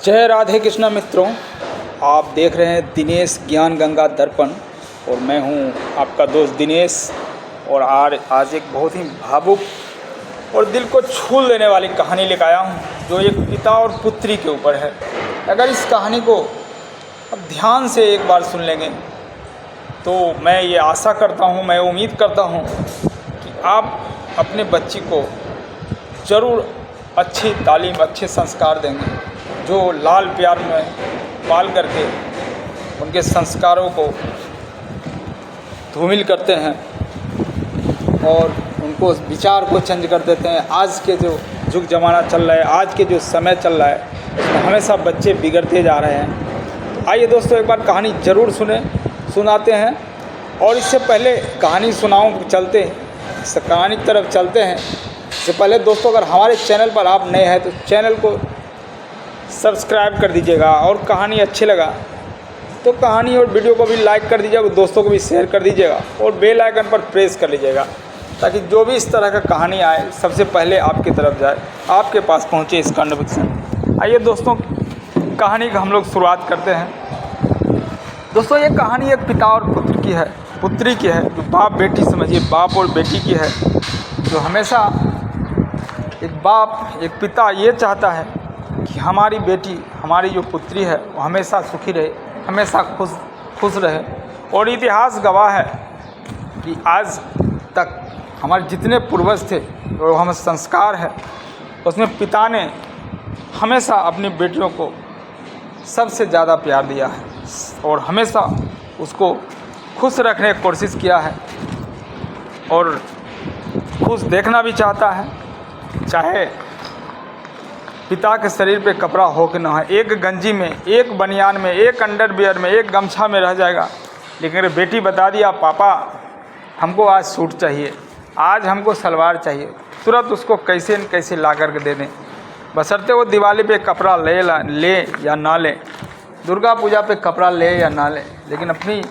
जय राधे कृष्णा मित्रों, आप देख रहे हैं दिनेश ज्ञान गंगा दर्पण और मैं हूं आपका दोस्त दिनेश। और आज एक बहुत ही भावुक और दिल को छू लेने वाली कहानी लेकर आया हूं, जो एक पिता और पुत्री के ऊपर है। अगर इस कहानी को अब ध्यान से एक बार सुन लेंगे तो मैं ये आशा करता हूं, मैं उम्मीद करता हूं कि आप अपने बच्ची को ज़रूर अच्छी तालीम, अच्छे संस्कार देंगे, जो लाल प्यार में पाल करके उनके संस्कारों को धूमिल करते हैं और उनको विचार को चेंज कर देते हैं। आज के जो युग ज़माना चल रहा है, आज के जो समय चल रहा है, उसमें हमेशा बच्चे बिगड़ते जा रहे हैं। आइए दोस्तों, एक बार कहानी ज़रूर सुनाते हैं। और इससे पहले कहानी चलते हैं, इस कहानी की तरफ चलते हैं। इससे पहले दोस्तों, अगर हमारे चैनल पर आप नए हैं तो चैनल को सब्सक्राइब कर दीजिएगा, और कहानी अच्छी लगा तो कहानी और वीडियो को भी लाइक कर दीजिएगा, दोस्तों को भी शेयर कर दीजिएगा और बेल आइकन पर प्रेस कर लीजिएगा, ताकि जो भी इस तरह का कहानी आए सबसे पहले आपकी तरफ जाए, आपके पास पहुंचे इसका नोटिफिकेशन। आइए दोस्तों, कहानी का हम लोग शुरुआत करते हैं। दोस्तों, ये कहानी एक पिता और पुत्री की है, जो बाप बेटी समझिए, बाप और बेटी की है। जो हमेशा एक पिता ये चाहता है कि हमारी बेटी, हमारी जो पुत्री है, वो हमेशा सुखी रहे, हमेशा खुश रहे। और इतिहास गवाह है कि आज तक हमारे जितने पूर्वज थे, और हम संस्कार है, उसमें पिता ने हमेशा अपनी बेटियों को सबसे ज़्यादा प्यार दिया है और हमेशा उसको खुश रखने की कोशिश किया है और खुश देखना भी चाहता है। चाहे पिता के शरीर पे कपड़ा हो कि ना है, एक गंजी में, एक बनियान में, एक अंडरवियर में, एक गमछा में रह जाएगा, लेकिन अगर बेटी बता दिया पापा हमको आज सूट चाहिए, आज हमको सलवार चाहिए, तुरंत उसको कैसे न कैसे ला करके दे दें, बशर्ते वो दिवाली पे कपड़ा ले या ना ले, दुर्गा पूजा पे कपड़ा ले या ना ले, लेकिन अपनी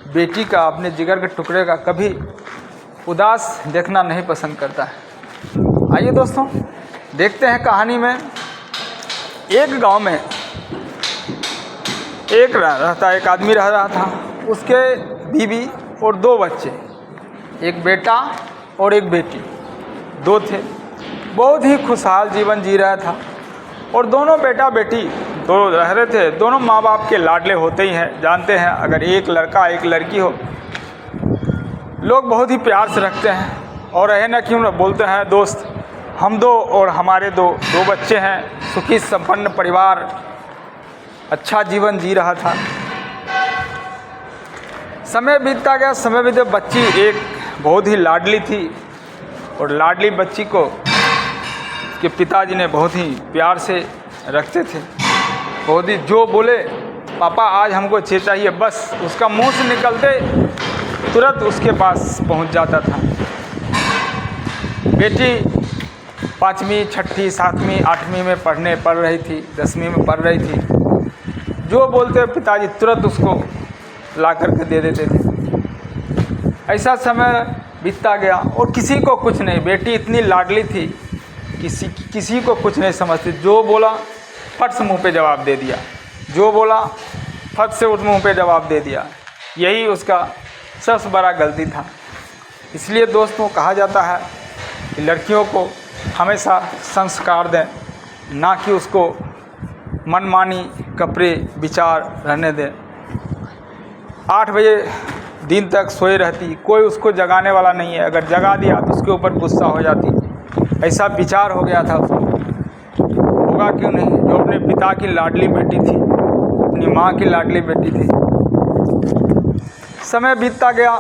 बेटी का, अपने जिगर के टुकड़े का कभी उदास देखना नहीं पसंद करता है। आइए दोस्तों, देखते हैं कहानी में। एक गांव में एक आदमी रह रहा था, उसके बीवी और दो बच्चे, एक बेटा और एक बेटी, दो थे। बहुत ही खुशहाल जीवन जी रहा था और दोनों बेटा बेटी दोनों रह रहे थे। दोनों माँ बाप के लाडले होते ही हैं, जानते हैं, अगर एक लड़का एक लड़की हो, लोग बहुत ही प्यार से रखते हैं। और रहे ना क्यों बोलते हैं दोस्त, हम दो और हमारे दो बच्चे हैं, सुखी संपन्न परिवार, अच्छा जीवन जी रहा था। समय बीतता गया, समय बीते, बच्ची एक बहुत ही लाडली थी और लाडली बच्ची को उसके पिताजी ने बहुत ही प्यार से रखते थे। बहुत ही जो बोले पापा आज हमको चाहिए, बस उसका मुंह से निकलते तुरंत उसके पास पहुंच जाता था। बेटी 5वीं, 6ठी, 7वीं, 8वीं में पढ़ रही थी, 10वीं में पढ़ रही थी। जो बोलते पिताजी तुरंत उसको ला करके दे देते थे। ऐसा समय बीतता गया और किसी को कुछ नहीं, बेटी इतनी लाडली थी, किसी को कुछ नहीं समझती। जो बोला फट से मुंह पे जवाब दे दिया, जो बोला फट से उस मुंह पे जवाब दे दिया। यही उसका सबसे बड़ा गलती था। इसलिए दोस्तों, कहा जाता है कि लड़कियों को हमेशा संस्कार दें, ना कि उसको मनमानी कपड़े विचार रहने दें। 8 बजे दिन तक सोए रहती, कोई उसको जगाने वाला नहीं है, अगर जगा दिया तो उसके ऊपर गुस्सा हो जाती। ऐसा विचार हो गया था उसको। होगा क्यों नहीं, जो अपने पिता की लाडली बेटी थी, अपनी माँ की लाडली बेटी थी। समय बीतता गया,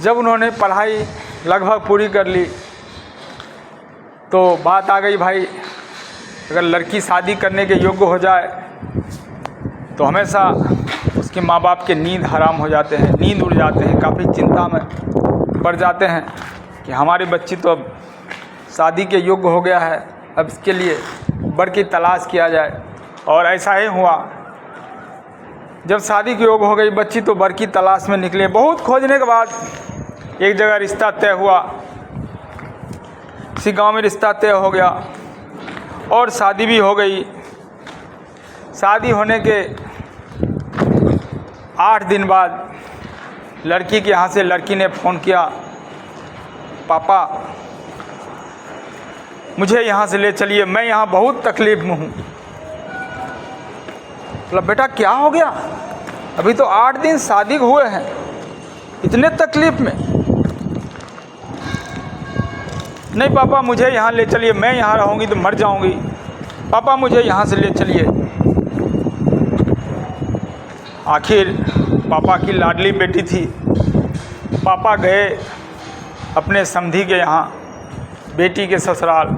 जब उन्होंने पढ़ाई लगभग पूरी कर ली तो बात आ गई, भाई अगर लड़की शादी करने के योग्य हो जाए तो हमेशा उसके माँ बाप के नींद हराम हो जाते हैं, नींद उड़ जाते हैं, काफ़ी चिंता में पड़ जाते हैं कि हमारी बच्ची तो अब शादी के योग्य हो गया है, अब इसके लिए बर की तलाश किया जाए। और ऐसा ही हुआ, जब शादी के योग्य हो गई बच्ची तो बर की तलाश में निकले। बहुत खोजने के बाद एक जगह रिश्ता तय हुआ, किसी गांव में रिश्ता तय हो गया और शादी भी हो गई। शादी होने के 8 दिन बाद लड़की के यहाँ से लड़की ने फ़ोन किया, पापा मुझे यहाँ से ले चलिए, मैं यहाँ बहुत तकलीफ़ में हूँ। बोला बेटा क्या हो गया, अभी तो 8 दिन शादी हुए हैं, इतने तकलीफ़ में? नहीं पापा मुझे यहाँ ले चलिए, मैं यहाँ रहूँगी तो मर जाऊँगी, पापा मुझे यहाँ से ले चलिए। आखिर पापा की लाडली बेटी थी, पापा गए अपने समधी के यहाँ, बेटी के ससुराल।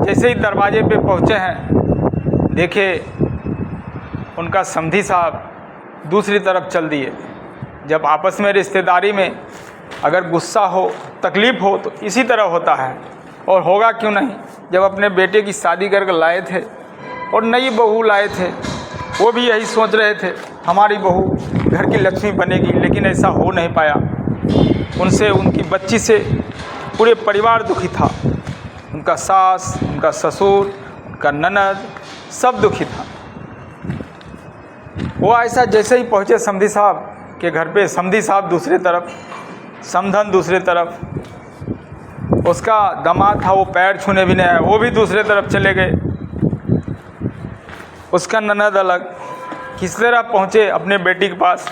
जैसे ही दरवाजे पे पहुँचे हैं, देखे उनका समधी साहब दूसरी तरफ चल दिए। जब आपस में रिश्तेदारी में अगर गुस्सा हो, तकलीफ़ हो तो इसी तरह होता है, और होगा क्यों नहीं। जब अपने बेटे की शादी करके लाए थे और नई बहू लाए थे, वो भी यही सोच रहे थे हमारी बहू घर की लक्ष्मी बनेगी, लेकिन ऐसा हो नहीं पाया। उनसे, उनकी बच्ची से पूरे परिवार दुखी था। उनका सास, उनका ससुर, उनका ननद, सब दुखी था। वो ऐसा जैसे ही पहुँचे समधी साहब के घर पे, समधी साहब दूसरी तरफ, समधन दूसरी तरफ, उसका दामाद था वो पैर छूने भी नहीं आया, वो भी दूसरी तरफ चले गए। उसका ननद अलग। किस तरह पहुँचे अपने बेटी के पास।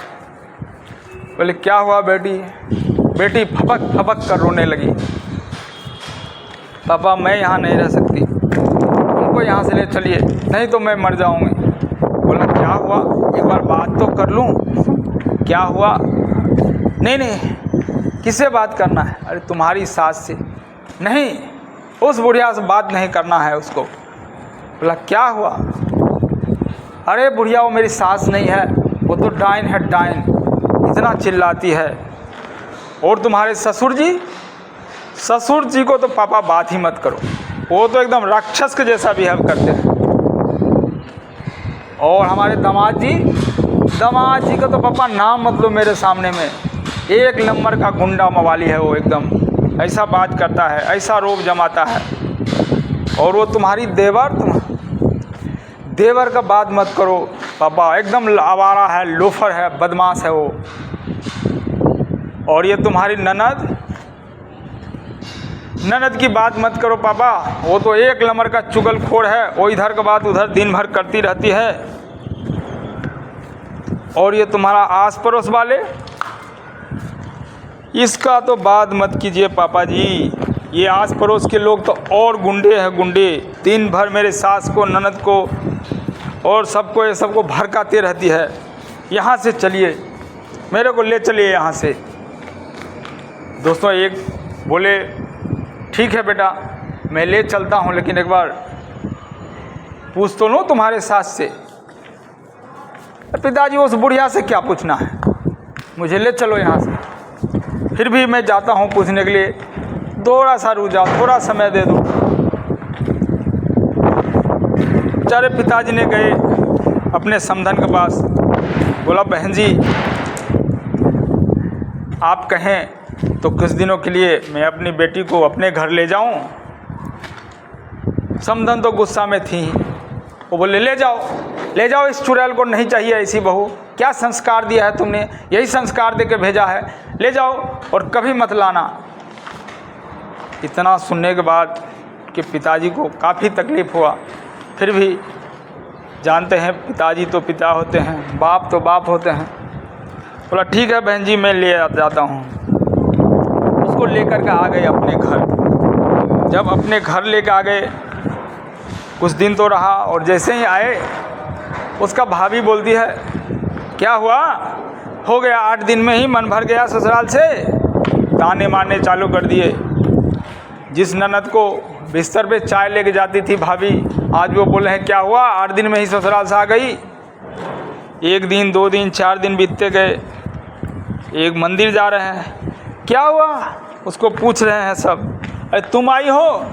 बोले क्या हुआ बेटी? बेटी फपक फपक कर रोने लगी, पापा मैं यहाँ नहीं रह सकती, हमको यहाँ से ले चलिए, नहीं तो मैं मर जाऊँगी। बोला क्या हुआ, एक बार बात तो कर लूँ, क्या हुआ? नहीं नहीं, किससे बात करना है? अरे तुम्हारी सास से। नहीं, उस बुढ़िया से बात नहीं करना है उसको। बोला क्या हुआ? अरे बुढ़िया वो मेरी सास नहीं है, वो तो डाइन है, डाइन, इतना चिल्लाती है। और तुम्हारे ससुर जी? ससुर जी को तो पापा बात ही मत करो, वो तो एकदम राक्षस के जैसा बिहेव करते हैं। और हमारे दामाद जी, दामाद जी का तो पापा नाम मत लो मेरे सामने में, एक नंबर का गुंडा मवाली है वो, एकदम ऐसा बात करता है, ऐसा रोब जमाता है। और वो तुम्हारी देवर, देवर का बात मत करो पापा, एकदम आवारा है, लोफर है, बदमाश है वो। और ये तुम्हारी ननद, ननद की बात मत करो पापा, वो तो एक नंबर का चुगलखोर है, वो इधर का बात उधर दिन भर करती रहती है। और ये तुम्हारा आस पड़ोस वाले, इसका तो बात मत कीजिए पापा जी, ये आस पड़ोस के लोग तो और गुंडे हैं, गुंडे। दिन भर मेरे सास को, ननद को और सबको, ये सबको भड़काती रहती है। यहाँ से चलिए, मेरे को ले चलिए यहाँ से। दोस्तों एक बोले ठीक है बेटा मैं ले चलता हूँ, लेकिन एक बार पूछ तो लो तुम्हारे सास से। पिताजी उस बुढ़िया से क्या पूछना है, मुझे ले चलो यहाँ से। फिर भी मैं जाता हूँ पूछने के लिए, थोड़ा सा रुक जाओ, थोड़ा समय दे दो। बेचारे पिताजी ने गए अपने समधन के पास, बोला बहन जी आप कहें तो कुछ दिनों के लिए मैं अपनी बेटी को अपने घर ले जाऊं। समधन तो गुस्सा में थी, वो बोले ले जाओ, ले जाओ, इस चुड़ैल को नहीं चाहिए ऐसी बहू, क्या संस्कार दिया है तुमने, यही संस्कार दे के भेजा है, ले जाओ और कभी मत लाना। इतना सुनने के बाद कि पिताजी को काफ़ी तकलीफ़ हुआ, फिर भी जानते हैं पिताजी तो पिता होते हैं, बाप तो बाप होते हैं। बोला ठीक है बहन जी मैं ले जाता हूँ। उसको लेकर के आ गए अपने घर। जब अपने घर लेकर आ गए, कुछ दिन तो रहा, और जैसे ही आए उसका भाभी बोलती है क्या हुआ, हो गया 8 दिन में ही मन भर गया ससुराल से। ताने मारने चालू कर दिए। जिस ननद को बिस्तर पे चाय लेके जाती थी भाभी, आज वो बोले हैं क्या हुआ, 8 दिन में ही ससुराल से आ गई। 1 दिन 2 दिन 4 दिन बीतते गए। एक मंदिर जा रहे हैं, क्या हुआ उसको पूछ रहे हैं सब, अरे तुम आई हो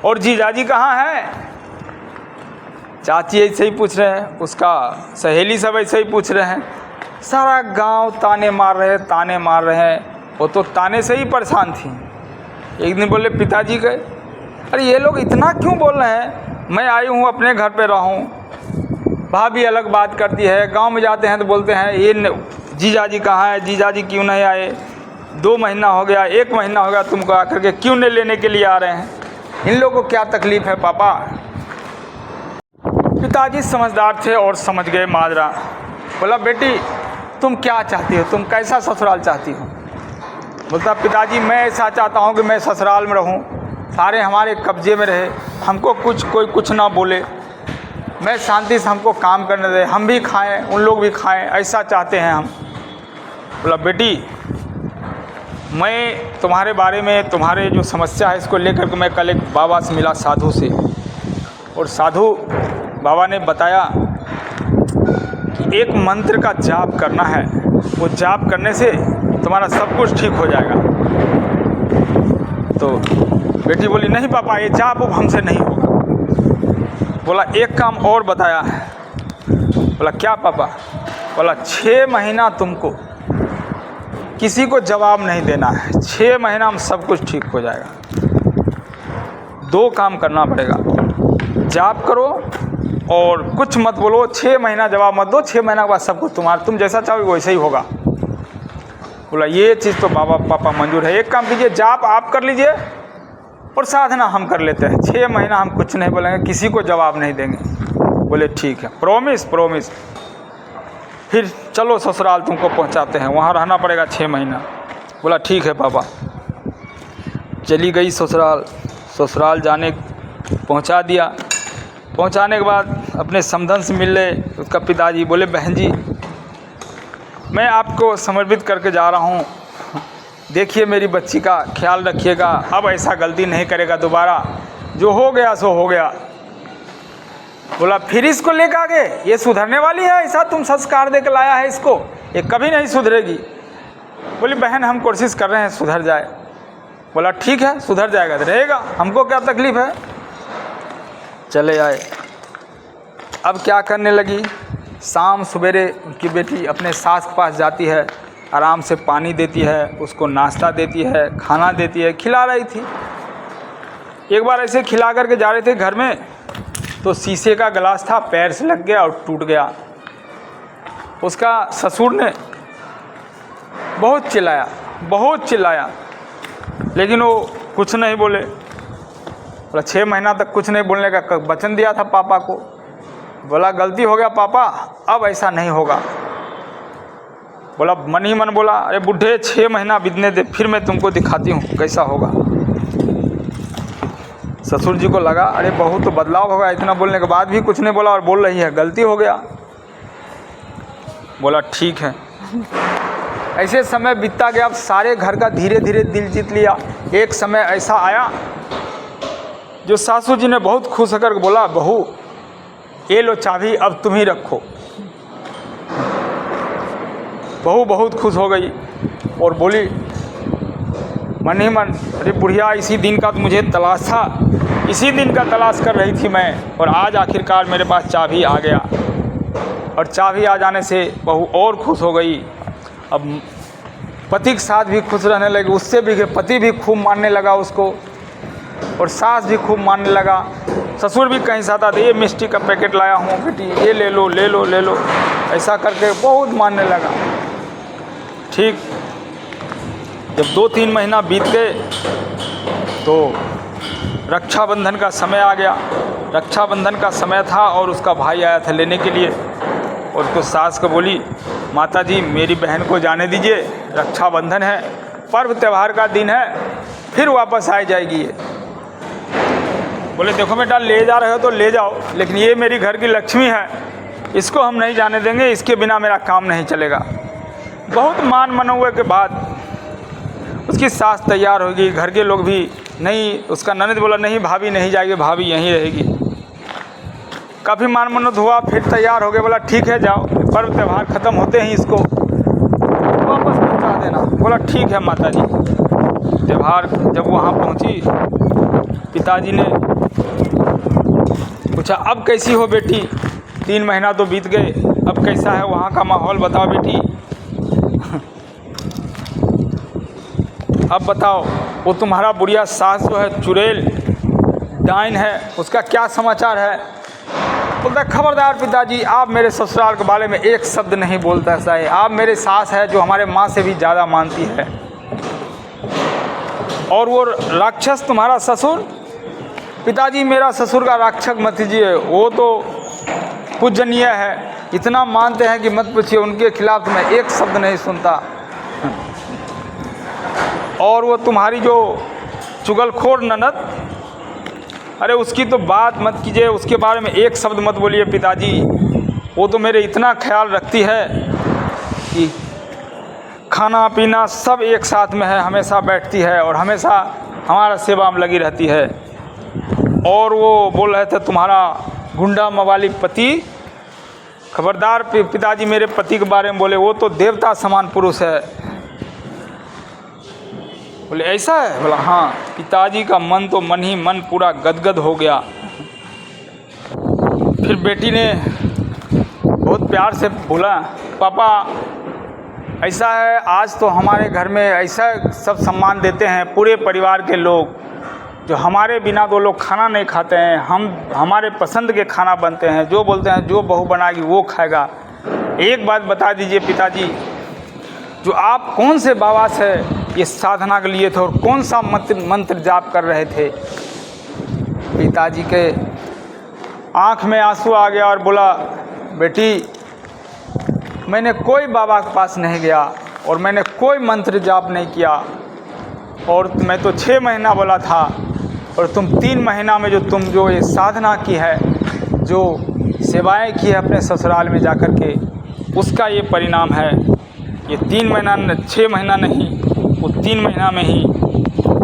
और जीजाजी कहाँ हैं। चाची ऐसे ही पूछ रहे हैं, उसका सहेली सब ऐसे ही पूछ रहे हैं। सारा गांव ताने मार रहे हैं। वो तो ताने से ही परेशान थी। एक दिन बोले पिताजी गए, अरे ये लोग इतना क्यों बोल रहे हैं, मैं आई हूँ अपने घर पे रहूँ। भाभी अलग बात करती है। गांव में जाते हैं तो बोलते हैं ये जीजाजी कहाँ है, जीजाजी क्यों नहीं आए, 2 महीना हो गया, 1 महीना हो गया तुमको आकर के, क्यों नहीं लेने के लिए आ रहे हैं। इन लोगों को क्या तकलीफ़ है पापा। पिताजी समझदार थे और समझ गए माजरा। बोला बेटी तुम क्या चाहती हो, तुम कैसा ससुराल चाहती हो। बोलता पिताजी मैं ऐसा चाहता हूँ कि मैं ससुराल में रहूँ, सारे हमारे कब्जे में रहे, हमको कोई कुछ ना बोले, मैं शांति से हमको काम करने दे, हम भी खाएं उन लोग भी खाएं, ऐसा चाहते हैं हम। बोला बेटी मैं तुम्हारे बारे में, तुम्हारे जो समस्या है इसको लेकर के मैं कल एक बाबा से मिला, साधु से, और साधु बाबा ने बताया कि एक मंत्र का जाप करना है, वो जाप करने से तुम्हारा सब कुछ ठीक हो जाएगा। तो बेटी बोली नहीं पापा ये जाप अब हमसे नहीं होगा। बोला एक काम और बताया है। बोला क्या पापा। बोला 6 महीना तुमको किसी को जवाब नहीं देना है, 6 महीना में सब कुछ ठीक हो जाएगा। 2 काम करना पड़ेगा, जाप करो और कुछ मत बोलो, 6 महीना जवाब मत दो, 6 महीना के बाद सब कुछ तुम जैसा चाहोगे वैसे ही होगा। बोला ये चीज़ तो बाबा पापा मंजूर है। एक काम कीजिए, जाप आप कर लीजिए और साधना हम कर लेते हैं, 6 महीना हम कुछ नहीं बोलेंगे, किसी को जवाब नहीं देंगे। बोले ठीक है, प्रॉमिस। फिर चलो ससुराल तुमको पहुंचाते हैं, वहाँ रहना पड़ेगा 6 महीना। बोला ठीक है पापा। चली गई ससुराल जाने पहुंचा दिया। पहुंचाने के बाद अपने समधन से मिल ले उसका पिताजी। बोले बहन जी मैं आपको समर्पित करके जा रहा हूँ, देखिए मेरी बच्ची का ख्याल रखिएगा, अब ऐसा गलती नहीं करेगा दोबारा, जो हो गया सो हो गया। बोला फिर इसको लेकर आगे, ये सुधरने वाली है, ऐसा तुम संस्कार दे के लाया है इसको, ये कभी नहीं सुधरेगी। बोली बहन हम कोशिश कर रहे हैं सुधर जाए। बोला ठीक है सुधर जाएगा तो रहेगा, हमको क्या तकलीफ़ है। चले आए। अब क्या करने लगी, शाम सवेरे उनकी बेटी अपने सास के पास जाती है, आराम से पानी देती है, उसको नाश्ता देती है, खाना देती है, खिला रही थी। एक बार ऐसे खिला करके जा रहे थे घर में, तो शीशे का गिलास था, पैर से लग गया और टूट गया। उसका ससुर ने बहुत चिल्लाया, लेकिन वो कुछ नहीं बोले। बोला 6 महीना तक कुछ नहीं बोलने का वचन दिया था पापा को। बोला गलती हो गया पापा, अब ऐसा नहीं होगा। बोला मन ही मन बोला अरे बुढ़े 6 महीना बीतने दे, फिर मैं तुमको दिखाती हूँ कैसा होगा। ससुर जी को लगा अरे बहू तो बदलाव होगा, इतना बोलने के बाद भी कुछ नहीं बोला और बोल रही है, गलती हो गया। बोला ठीक है। ऐसे समय बीतता गया, अब सारे घर का धीरे धीरे दिल जीत लिया। एक समय ऐसा आया जो सासू जी ने बहुत खुश होकर बोला बहू ये लो चाबी, अब तुम ही रखो। बहू बहुत खुश हो गई और बोली मन ही मन अरे बुढ़िया इसी दिन का तो मुझे तलाश था, इसी दिन का तलाश कर रही थी मैं, और आज आखिरकार मेरे पास चाबी आ गया। और चाबी आ जाने से बहू और खुश हो गई। अब पति के साथ भी खुश रहने लगी, उससे भी पति भी खूब मानने लगा उसको, और सास भी खूब मानने लगा। ससुर भी कहीं से आता था ये मिष्टी का पैकेट लाया हूँ बेटी, ये ले लो ले लो ले लो, ऐसा करके बहुत मानने लगा। ठीक जब 2-3 महीना बीत गए तो रक्षाबंधन का समय आ गया। रक्षाबंधन का समय था और उसका भाई आया था लेने के लिए, और तो सास को बोली माता जी मेरी बहन को जाने दीजिए, रक्षाबंधन है, पर्व त्यौहार का दिन है, फिर वापस आ जाएगी ये। बोले देखो बेटा ले जा रहे हो तो ले जाओ, लेकिन ये मेरी घर की लक्ष्मी है, इसको हम नहीं जाने देंगे, इसके बिना मेरा काम नहीं चलेगा। बहुत मान मनौवे के बाद उसकी सास तैयार होगी, घर के लोग भी नहीं, उसका ननद बोला नहीं भाभी नहीं जाएगी, भाभी यहीं रहेगी। काफ़ी मान मनौत हुआ, फिर तैयार हो गए। बोला ठीक है जाओ, पर्व त्यौहार ख़त्म होते ही इसको वापस पहुंचा देना। बोला ठीक है माता जी। त्यौहार जब वहाँ पहुँची, पिताजी ने पूछा अब कैसी हो बेटी, 3 महीना तो बीत गए, अब कैसा है वहाँ का माहौल बताओ बेटी। अब बताओ वो तुम्हारा बुढ़िया सास जो है चुड़ैल डाइन है, उसका क्या समाचार है। बोलता है खबरदार पिताजी, आप मेरे ससुराल के बारे में एक शब्द नहीं बोलता है। आप मेरे सास है जो हमारे माँ से भी ज़्यादा मानती है, और वो राक्षस तुम्हारा ससुर। पिताजी मेरा ससुर का राक्षस मत कीजिए, वो तो पूजनीय है, इतना मानते हैं कि मत पूछिए, उनके खिलाफ तो मैं एक शब्द नहीं सुनता। और वो तुम्हारी जो चुगलखोर ननद, अरे उसकी तो बात मत कीजिए, उसके बारे में एक शब्द मत बोलिए पिताजी। वो तो मेरे इतना ख्याल रखती है कि खाना पीना सब एक साथ में है, हमेशा बैठती है और हमेशा हमारा सेवा में लगी रहती है। और वो बोल रहे थे तुम्हारा गुंडा मवाली पति, खबरदार पिताजी मेरे पति के बारे में बोले, वो तो देवता समान पुरुष है। बोले ऐसा है? बोला हाँ। पिताजी का मन तो मन ही मन पूरा गदगद हो गया। फिर बेटी ने बहुत प्यार से बोला, पापा ऐसा है, आज तो हमारे घर में ऐसा सब सम्मान देते हैं पूरे परिवार के लोग, जो हमारे बिना तो लोग खाना नहीं खाते हैं। हमारे पसंद के खाना बनते हैं, जो बोलते हैं जो बहू बनाएगी वो खाएगा। एक बात बता दीजिए पिताजी, जो आप कौन से बाबा से ये साधना के लिए थे और कौन सा मंत्र जाप कर रहे थे? पिताजी के आँख में आंसू आ गया और बोला, बेटी मैंने कोई बाबा के पास नहीं गया और मैंने कोई मंत्र जाप नहीं किया, और मैं तो 6 महीना बोला था, और तुम 3 महीना में जो ये साधना की है, जो सेवाएं की है अपने ससुराल में जाकर के, उसका ये परिणाम है। ये 3 महीना 6 महीना नहीं, वो 3 महीना में ही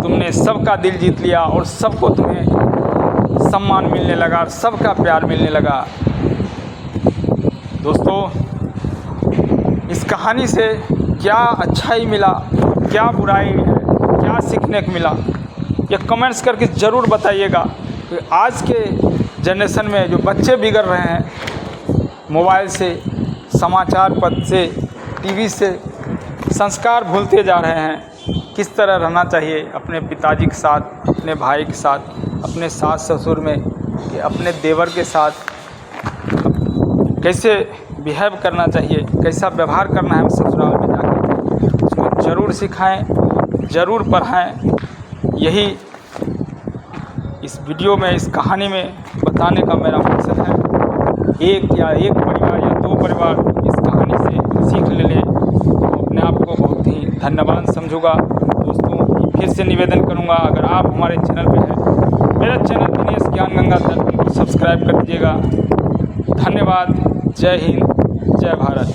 तुमने सबका दिल जीत लिया और सबको तुम्हें सम्मान मिलने लगा, सबका प्यार मिलने लगा। दोस्तों, इस कहानी से क्या अच्छाई मिला, क्या बुराई है, क्या सीखने को मिला, ये कमेंट्स करके ज़रूर बताइएगा। कि आज के जनरेशन में जो बच्चे बिगड़ रहे हैं मोबाइल से, समाचार पत्र से, टीवी से, संस्कार भूलते जा रहे हैं। किस तरह रहना चाहिए अपने पिताजी के साथ, अपने भाई के साथ, अपने सास ससुर में, अपने देवर के साथ कैसे बिहेव करना चाहिए, कैसा व्यवहार करना है ससुराल में जाकर, उसको ज़रूर सिखाएं, ज़रूर पढ़ाएं। यही इस वीडियो में, इस कहानी में बताने का मेरा मकसद है। एक परिवार या 2 परिवार इस कहानी से सीख ले लें तो अपने आप को बहुत ही धन्यवान समझूंगा। दोस्तों, फिर से निवेदन करूंगा, अगर आप हमारे चैनल पे हैं, मेरा चैनल दिनेश ज्ञान गंगा दर्पण को सब्सक्राइब कर दीजिएगा। धन्यवाद। जय हिंद, जय भारत।